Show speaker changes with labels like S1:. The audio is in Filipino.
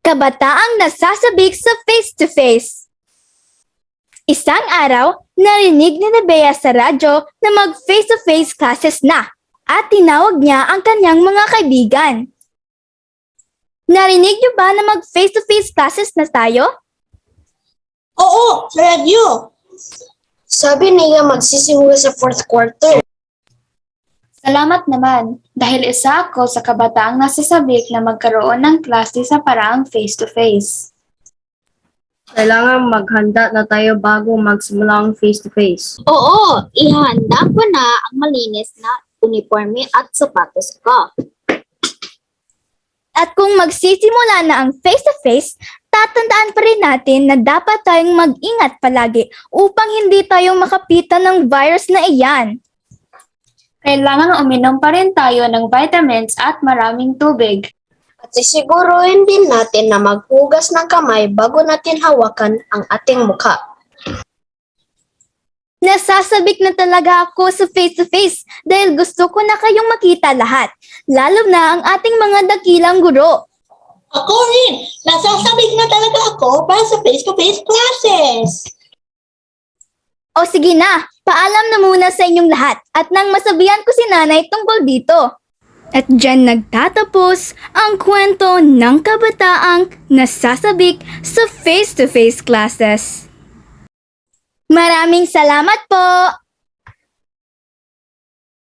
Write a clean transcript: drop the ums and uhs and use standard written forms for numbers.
S1: Kabataang nasasabik sa face-to-face. Isang araw, narinig ni Nebea sa radyo na mag-face-to-face classes na at tinawag niya ang kanyang mga kaibigan. Narinig niyo ba na mag-face-to-face classes na tayo?
S2: Oo, sa radyo. Sabi niya magsisimula sa fourth quarter.
S3: Salamat naman, dahil isa ako sa kabataang nasasabik na magkaroon ng klase sa paraang face-to-face.
S4: Kailangan maghanda na tayo bago magsimula ang face-to-face.
S5: Oo, ihanda ko na ang malinis na uniforme at sapatos ko.
S1: At kung magsisimula na ang face-to-face, tatandaan pa rin natin na dapat tayong mag-ingat palagi upang hindi tayo makapitan ng virus na iyan.
S3: Kailangan uminom pa rin tayo ng vitamins at maraming tubig.
S2: At sisiguruhin din natin na maghugas ng kamay bago natin hawakan ang ating mukha.
S1: Nasasabik na talaga ako sa face-to-face dahil gusto ko na kayong makita lahat, lalo na ang ating mga dakilang guro.
S2: Ako rin! Nasasabik na talaga ako para sa face-to-face classes!
S1: O sige na, paalam na muna sa inyong lahat at nang masabihan ko si nanay tungkol dito. At dyan nagtatapos ang kwento ng kabataang nasasabik sa face-to-face classes. Maraming salamat po!